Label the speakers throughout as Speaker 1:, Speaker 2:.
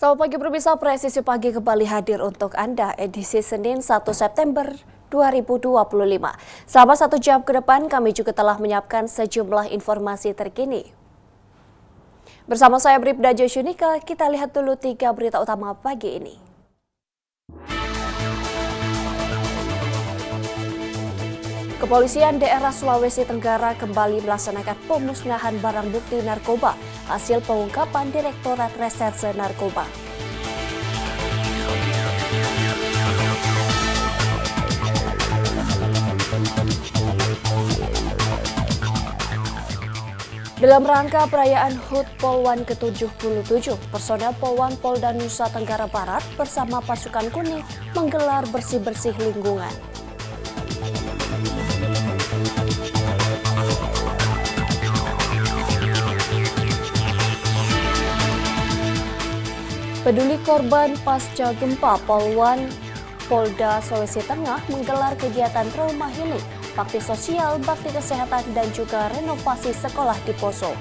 Speaker 1: Selamat pagi pemirsa, Presisi Pagi kembali hadir untuk Anda edisi Senin 1 September 2025. Selama 1 jam ke depan kami juga telah menyiapkan sejumlah informasi terkini. Bersama saya Bribda Josyunika, kita lihat dulu 3 berita utama pagi ini. Kepolisian daerah Sulawesi Tenggara kembali melaksanakan pemusnahan barang bukti narkoba hasil pengungkapan Direktorat Reserse Narkoba. Dalam rangka perayaan HUT Polwan ke-77, personel Polwan Polda Nusa Tenggara Barat bersama pasukan kuning menggelar bersih-bersih lingkungan. Peduli korban pasca gempa, Polwan Polda Sulawesi Tengah menggelar kegiatan trauma healing, bakti sosial, bakti kesehatan, dan juga renovasi sekolah di Poso.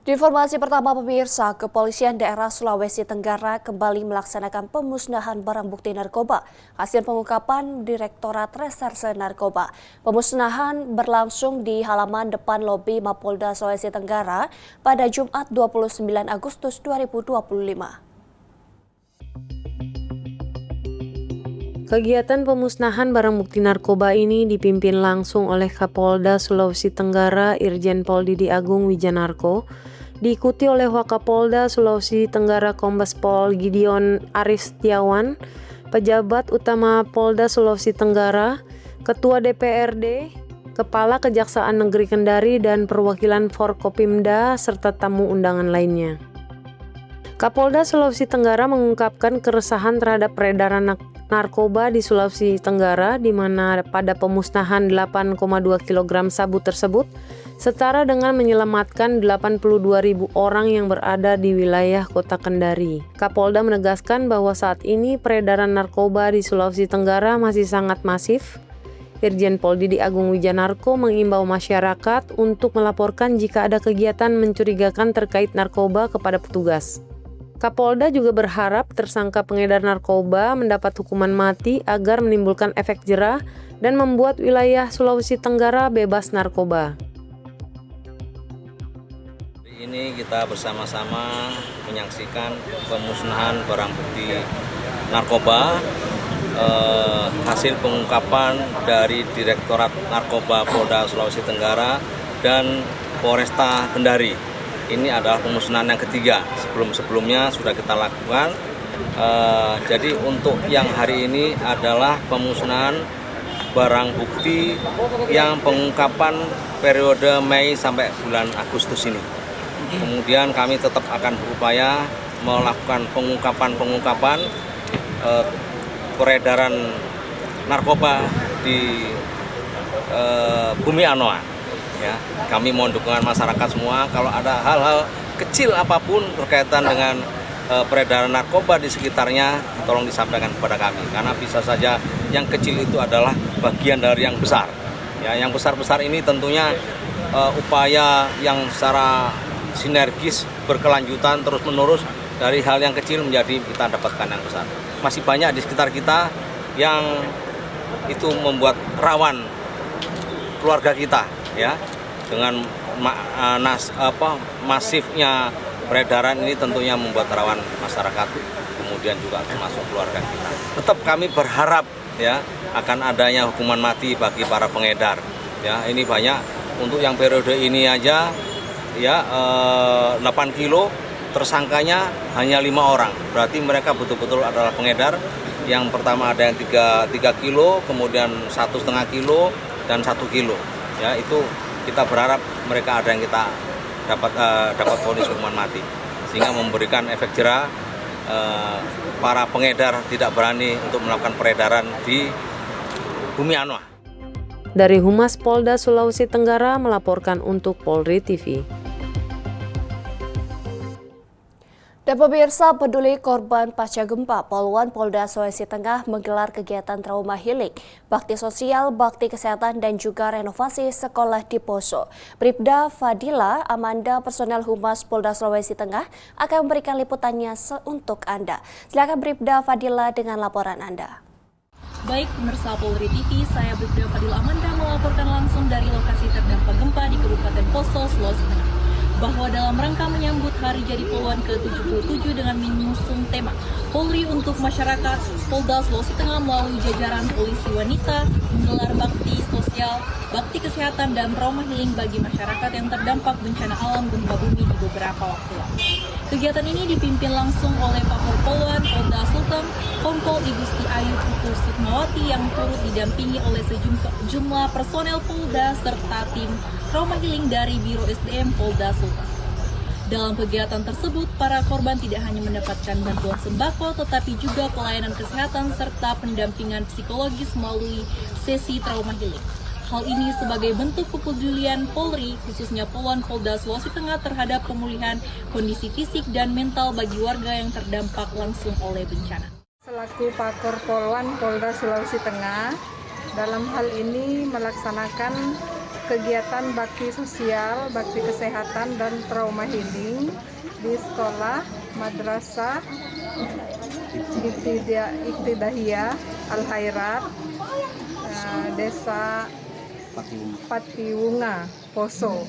Speaker 1: Di informasi pertama pemirsa, Kepolisian Daerah Sulawesi Tenggara kembali melaksanakan pemusnahan barang bukti narkoba hasil pengungkapan Direktorat Reserse Narkoba. Pemusnahan berlangsung di halaman depan lobi Mapolda Sulawesi Tenggara pada Jumat 29 Agustus 2025.
Speaker 2: Kegiatan pemusnahan barang bukti narkoba ini dipimpin langsung oleh Kapolda Sulawesi Tenggara Irjen Pol Didi Agung Wijanarko, diikuti oleh Wakapolda Sulawesi Tenggara Kombes Pol Gideon Aristiawan, pejabat utama Polda Sulawesi Tenggara, Ketua DPRD, Kepala Kejaksaan Negeri Kendari, dan perwakilan Forkopimda serta tamu undangan lainnya. Kapolda Sulawesi Tenggara mengungkapkan keresahan terhadap peredaran narkoba di Sulawesi Tenggara, di mana pada pemusnahan 8,2 kg sabu tersebut setara dengan menyelamatkan 82.000 orang yang berada di wilayah Kota Kendari. Kapolda menegaskan bahwa saat ini peredaran narkoba di Sulawesi Tenggara masih sangat masif. Irjen Pol Didi Agung Wijanarko mengimbau masyarakat untuk melaporkan jika ada kegiatan mencurigakan terkait narkoba kepada petugas. Kapolda juga berharap tersangka pengedar narkoba mendapat hukuman mati agar menimbulkan efek jerah dan membuat wilayah Sulawesi Tenggara bebas narkoba.
Speaker 3: Ini kita bersama-sama menyaksikan pemusnahan barang bukti narkoba hasil pengungkapan dari Direktorat Narkoba Polda Sulawesi Tenggara dan Polresta Kendari. Ini adalah pemusnahan yang ketiga, sebelumnya sudah kita lakukan. Jadi untuk yang hari ini adalah pemusnahan barang bukti yang pengungkapan periode Mei sampai bulan Agustus ini. Kemudian kami tetap akan berupaya melakukan pengungkapan peredaran narkoba di Bumi Anoa. Ya, kami mohon dukungan masyarakat semua. Kalau ada hal-hal kecil apapun berkaitan dengan peredaran narkoba di sekitarnya, tolong disampaikan kepada kami. Karena bisa saja yang kecil itu adalah bagian dari yang besar. Ya, yang besar-besar ini tentunya upaya yang secara sinergis berkelanjutan terus-menerus dari hal yang kecil menjadi kita dapatkan yang besar. Masih banyak di sekitar kita yang itu membuat rawan keluarga kita. Ya, dengan masifnya peredaran ini tentunya membuat rawan masyarakat, kemudian juga termasuk keluarga kita. Tetap kami berharap ya akan adanya hukuman mati bagi para pengedar. Ya, ini banyak untuk yang periode ini aja ya 8 kilo tersangkanya hanya 5 orang. Berarti mereka betul-betul adalah pengedar. Yang pertama ada yang 3 kilo, kemudian 1,5 kilo dan 1 kilo. Ya, itu kita berharap mereka ada yang kita dapat vonis hukuman mati, sehingga memberikan efek jerah. Para pengedar tidak berani untuk melakukan peredaran di Bumi Anoa.
Speaker 2: Dari Humas Polda Sulawesi Tenggara melaporkan untuk Polri TV.
Speaker 1: Dan pemirsa peduli korban pasca gempa, Poluan Polda Sulawesi Tengah menggelar kegiatan trauma healing, bakti sosial, bakti kesehatan, dan juga renovasi sekolah di Poso. Bribda Fadila Amanda, personel Humas Polda Sulawesi Tengah, akan memberikan liputannya untuk Anda. Silakan Bribda Fadila dengan laporan Anda.
Speaker 4: Baik pemirsa Polri TV, saya Bribda Fadila Amanda melaporkan langsung dari lokasi terdampak gempa di Kabupaten Poso, Sulawesi Tengah. Bahwa dalam rangka menyambut Hari Jadi Poluan ke-77 dengan mengusung tema Polri untuk Masyarakat, Polda Sulawesi Tengah melalui jajaran polisi wanita menggelar bakti sosial, bakti kesehatan, dan trauma healing bagi masyarakat yang terdampak bencana alam gempa bumi di beberapa waktu lalu. Kegiatan ini dipimpin langsung oleh Pak Poluan Polda Sulteng, Kompol Igusti Ayu Putu Sukmawati yang turut didampingi oleh sejumlah personel Polda serta tim trauma healing dari Biro SDM Polda Sulteng. Dalam kegiatan tersebut, para korban tidak hanya mendapatkan bantuan sembako, tetapi juga pelayanan kesehatan serta pendampingan psikologis melalui sesi trauma healing. Hal ini sebagai bentuk kepedulian Polri, khususnya Poluan Polda Sulawesi Tengah terhadap pemulihan kondisi fisik dan mental bagi warga yang terdampak langsung oleh bencana.
Speaker 5: Selaku Pakor Poluan Polda Sulawesi Tengah, dalam hal ini melaksanakan kegiatan bakti sosial, bakti kesehatan, dan trauma healing di sekolah Madrasah Ibtidaiyah Al-Khairat, Desa Patiwunga, Poso.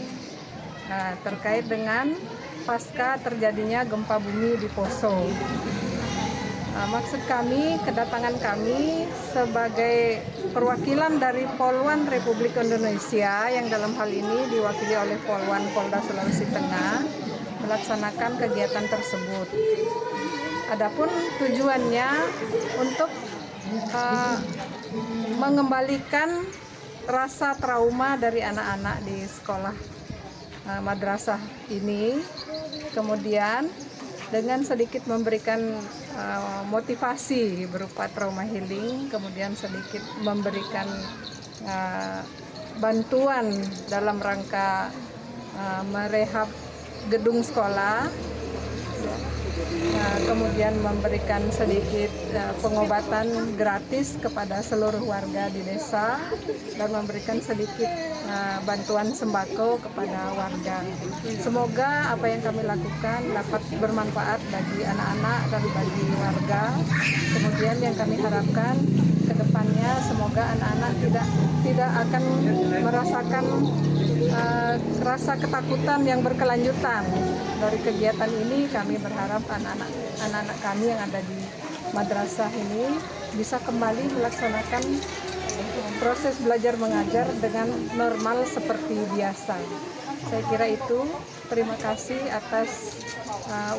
Speaker 5: Nah, terkait dengan pasca terjadinya gempa bumi di Poso. Maksud kami, kedatangan kami sebagai perwakilan dari Poluan Republik Indonesia yang dalam hal ini diwakili oleh Poluan Polda Sulawesi Tengah melaksanakan kegiatan tersebut. Adapun tujuannya untuk mengembalikan rasa trauma dari anak-anak di sekolah madrasah ini, kemudian dengan sedikit memberikan motivasi berupa trauma healing, kemudian sedikit memberikan bantuan dalam rangka merehab gedung sekolah, kemudian memberikan sedikit pengobatan gratis kepada seluruh warga di desa, dan memberikan sedikit bantuan sembako kepada warga. Semoga apa yang kami lakukan dapat bermanfaat bagi anak-anak dan bagi warga. Kemudian yang kami harapkan ke depannya semoga anak-anak tidak akan merasakan rasa ketakutan yang berkelanjutan. Dari kegiatan ini kami berharap anak-anak kami yang ada di madrasah ini bisa kembali melaksanakan proses belajar mengajar dengan normal seperti biasa. Saya kira itu. Terima kasih atas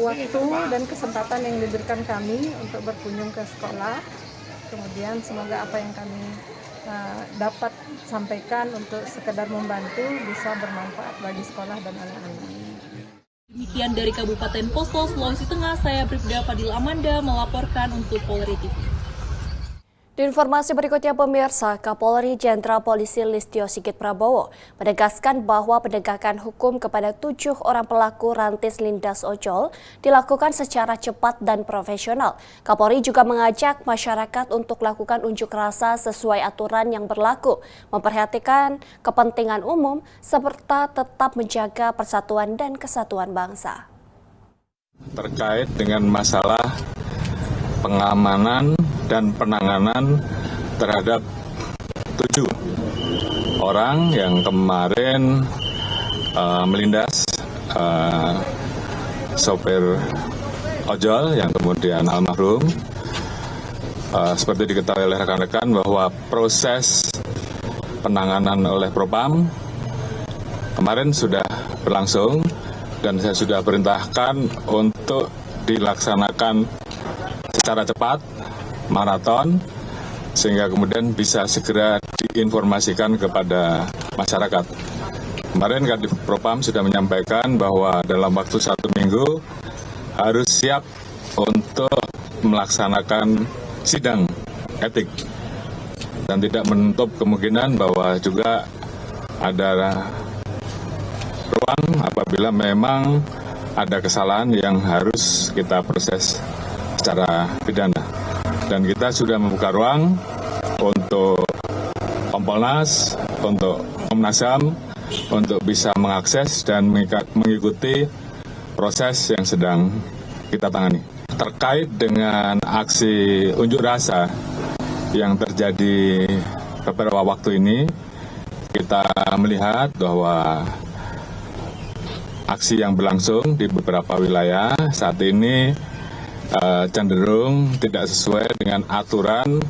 Speaker 5: waktu dan kesempatan yang diberikan kami untuk berkunjung ke sekolah. Kemudian semoga apa yang kami dapat sampaikan untuk sekedar membantu bisa bermanfaat bagi sekolah dan anak-anak.
Speaker 4: Demikian dari Kabupaten Poso, Sulawesi Tengah, saya Bribda Fadila Amanda melaporkan untuk Polri TV.
Speaker 1: Di informasi berikutnya pemirsa, Kapolri Jenderal Polisi Listio Sigit Prabowo menegaskan bahwa penegakan hukum kepada 7 orang pelaku rantis lindas ojol dilakukan secara cepat dan profesional. Kapolri juga mengajak masyarakat untuk lakukan unjuk rasa sesuai aturan yang berlaku, memperhatikan kepentingan umum, serta tetap menjaga persatuan dan kesatuan bangsa.
Speaker 6: Terkait dengan masalah pengamanan dan penanganan terhadap 7 orang yang kemarin melindas sopir ojol yang kemudian almarhum. Seperti diketahui oleh rekan-rekan bahwa proses penanganan oleh Propam kemarin sudah berlangsung dan saya sudah perintahkan untuk dilaksanakan secara cepat, maraton, sehingga kemudian bisa segera diinformasikan kepada masyarakat. Kemarin Kadif Propam sudah menyampaikan bahwa dalam waktu 1 minggu harus siap untuk melaksanakan sidang etik dan tidak menutup kemungkinan bahwa juga ada ruang apabila memang ada kesalahan yang harus harus kita proses secara pidana. Dan kita sudah membuka ruang untuk Kompolnas, untuk Komnas HAM, untuk bisa mengakses dan mengikuti proses yang sedang kita tangani. Terkait dengan aksi unjuk rasa yang terjadi beberapa waktu ini, kita melihat bahwa aksi yang berlangsung di beberapa wilayah saat ini cenderung tidak sesuai dengan aturan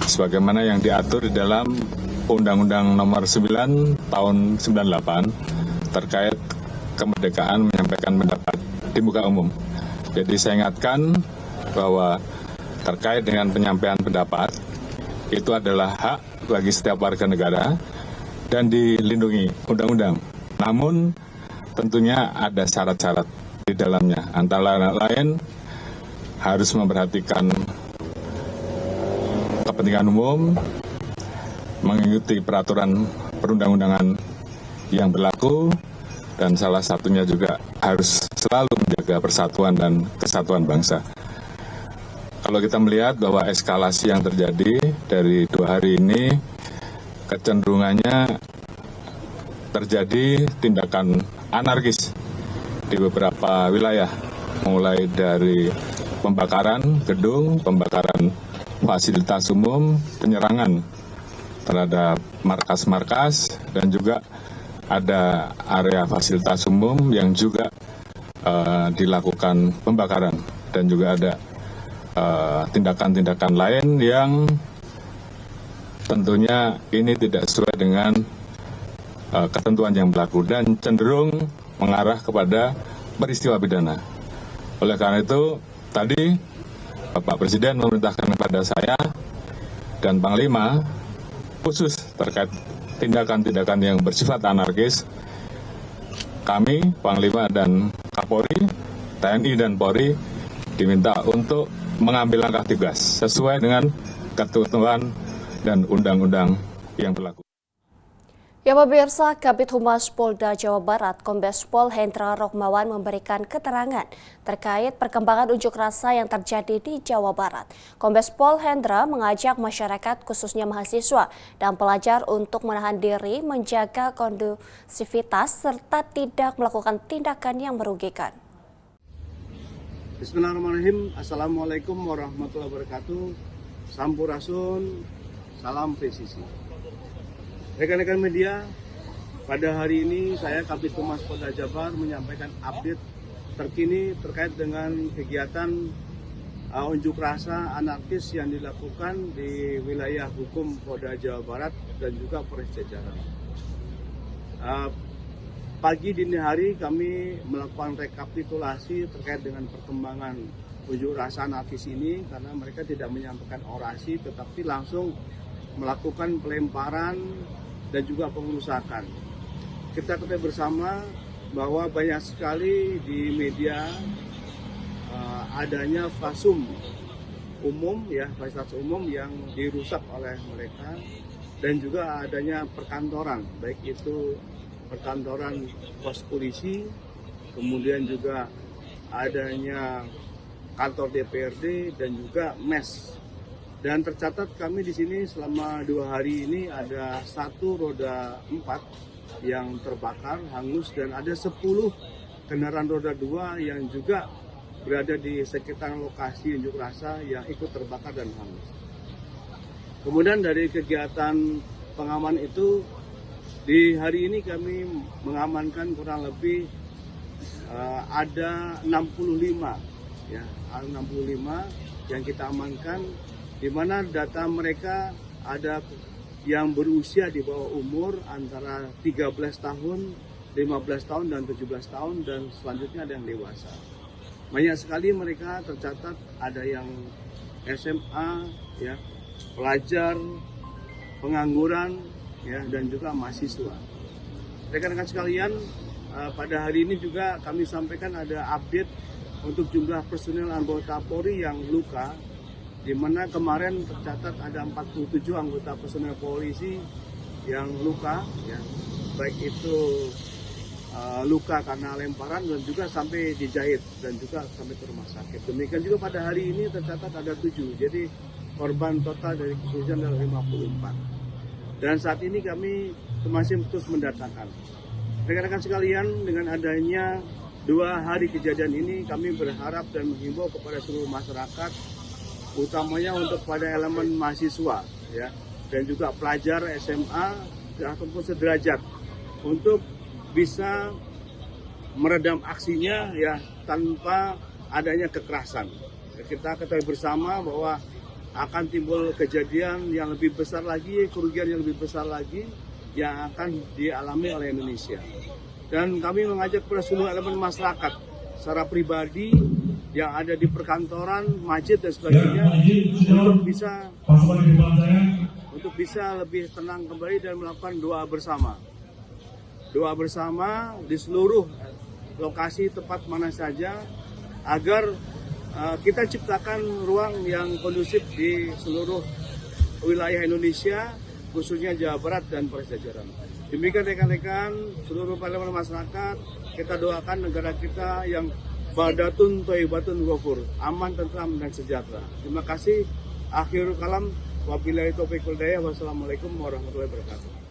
Speaker 6: sebagaimana yang diatur di dalam Undang-Undang Nomor 9 Tahun 98 terkait kemerdekaan menyampaikan pendapat di muka umum. Jadi saya ingatkan bahwa terkait dengan penyampaian pendapat itu adalah hak bagi setiap warga negara dan dilindungi undang-undang. Namun tentunya ada syarat-syarat di dalamnya. Antara lain harus memperhatikan kepentingan umum, mengikuti peraturan perundang-undangan yang berlaku, dan salah satunya juga harus selalu menjaga persatuan dan kesatuan bangsa. Kalau kita melihat bahwa eskalasi yang terjadi dari 2 hari ini, kecenderungannya terjadi tindakan anarkis di beberapa wilayah, mulai dari pembakaran gedung, pembakaran fasilitas umum, penyerangan terhadap markas-markas, dan juga ada area fasilitas umum yang juga dilakukan pembakaran, dan juga ada tindakan-tindakan lain yang tentunya ini tidak sesuai dengan ketentuan yang berlaku dan cenderung mengarah kepada peristiwa pidana. Oleh karena itu, tadi Bapak Presiden memerintahkan kepada saya dan Panglima khusus terkait tindakan-tindakan yang bersifat anarkis. Kami, Panglima dan Kapolri, TNI dan Polri diminta untuk mengambil langkah tegas sesuai dengan ketentuan dan undang-undang yang berlaku.
Speaker 1: Ya pemirsa, Kabid Humas Polda Jawa Barat, Kombes Pol Hendra Rohmawan memberikan keterangan terkait perkembangan unjuk rasa yang terjadi di Jawa Barat. Kombes Pol Hendra mengajak masyarakat khususnya mahasiswa dan pelajar untuk menahan diri, menjaga kondusivitas, serta tidak melakukan tindakan yang merugikan.
Speaker 7: Bismillahirrahmanirrahim. Assalamualaikum warahmatullahi wabarakatuh. Sampurasun, salam presisi. Rekan-rekan media, pada hari ini saya Kabid Humas Polda Jabar menyampaikan update terkini terkait dengan kegiatan unjuk rasa anarkis yang dilakukan di wilayah hukum Polda Jawa Barat dan juga Polres jajaran. Pagi dini hari kami melakukan rekapitulasi terkait dengan perkembangan unjuk rasa anarkis ini karena mereka tidak menyampaikan orasi tetapi langsung melakukan pelemparan dan juga pengerusakan. Kita ketahui bersama bahwa banyak sekali di media adanya fasum umum, fasilitas umum yang dirusak oleh mereka, dan juga adanya perkantoran, baik itu perkantoran pos polisi, kemudian juga adanya kantor DPRD dan juga MES. Dan tercatat kami di sini selama 2 hari ini ada 1 roda 4 yang terbakar, hangus, dan ada 10 kendaraan roda 2 yang juga berada di sekitar lokasi unjuk rasa yang ikut terbakar dan hangus. Kemudian dari kegiatan pengaman itu, di hari ini kami mengamankan kurang lebih ada 65 yang kita amankan, di mana data mereka ada yang berusia di bawah umur antara 13 tahun, 15 tahun, dan 17 tahun, dan selanjutnya ada yang dewasa. Banyak sekali mereka tercatat ada yang SMA, pelajar, pengangguran, dan juga mahasiswa. Rekan-rekan sekalian, pada hari ini juga kami sampaikan ada update untuk jumlah personil anggota Polri yang luka, di mana kemarin tercatat ada 47 anggota personil polisi yang luka, baik itu luka karena lemparan dan juga sampai dijahit dan juga sampai ke rumah sakit. Demikian juga pada hari ini tercatat ada 7, jadi korban total dari kepolisian adalah 54. Dan saat ini kami masih terus mendatangkan. Rekan-rekan sekalian, dengan adanya 2 hari kejadian ini, kami berharap dan menghimbau kepada seluruh masyarakat, utamanya untuk pada elemen mahasiswa, ya, dan juga pelajar SMA ataupun sederajat, untuk bisa meredam aksinya, ya, tanpa adanya kekerasan. Kita ketahui bersama bahwa akan timbul kejadian yang lebih besar lagi, kerugian yang lebih besar lagi yang akan dialami oleh Indonesia. Dan kami mengajak kepada seluruh elemen masyarakat secara pribadi yang ada di perkantoran, masjid dan sebagainya untuk bisa lebih tenang kembali dan melakukan doa bersama. Doa bersama di seluruh lokasi tempat mana saja agar kita ciptakan ruang yang kondusif di seluruh wilayah Indonesia, khususnya Jawa Barat dan Polres jajaran. Demikian rekan-rekan, seluruh elemen masyarakat, kita doakan negara kita yang baldatun thayyibatun ghafur, aman, tentram dan sejahtera. Terima kasih. Akhirul kalam, wabillahi taufiq wal hidayah. Wassalamualaikum warahmatullahi wabarakatuh.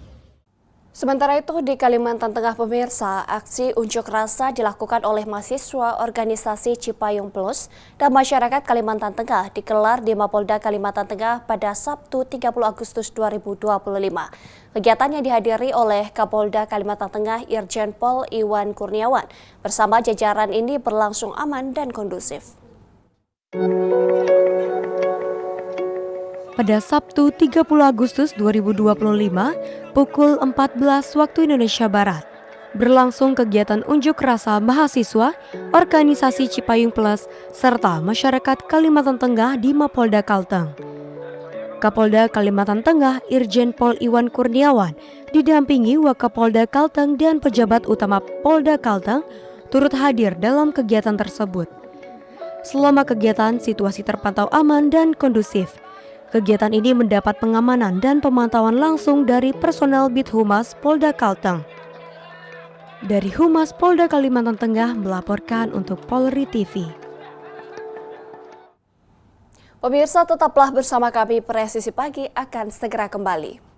Speaker 1: Sementara itu di Kalimantan Tengah pemirsa, aksi unjuk rasa dilakukan oleh mahasiswa organisasi Cipayung Plus dan masyarakat Kalimantan Tengah digelar di Mapolda Kalimantan Tengah pada Sabtu 30 Agustus 2025. Kegiatan yang dihadiri oleh Kapolda Kalimantan Tengah Irjen Pol Iwan Kurniawan bersama jajaran ini berlangsung aman dan kondusif.
Speaker 8: Pada Sabtu 30 Agustus 2025, pukul 14 waktu Indonesia Barat, berlangsung kegiatan unjuk rasa mahasiswa, organisasi Cipayung Plus, serta masyarakat Kalimantan Tengah di Mapolda Kalteng. Kapolda Kalimantan Tengah Irjen Pol Iwan Kurniawan didampingi Wakapolda Kalteng dan pejabat utama Polda Kalteng turut hadir dalam kegiatan tersebut. Selama kegiatan, situasi terpantau aman dan kondusif. Kegiatan ini mendapat pengamanan dan pemantauan langsung dari personel Bid Humas Polda Kalteng. Dari Humas Polda Kalimantan Tengah melaporkan untuk Polri TV.
Speaker 1: Pemirsa, tetaplah bersama kami, Presisi Pagi akan segera kembali.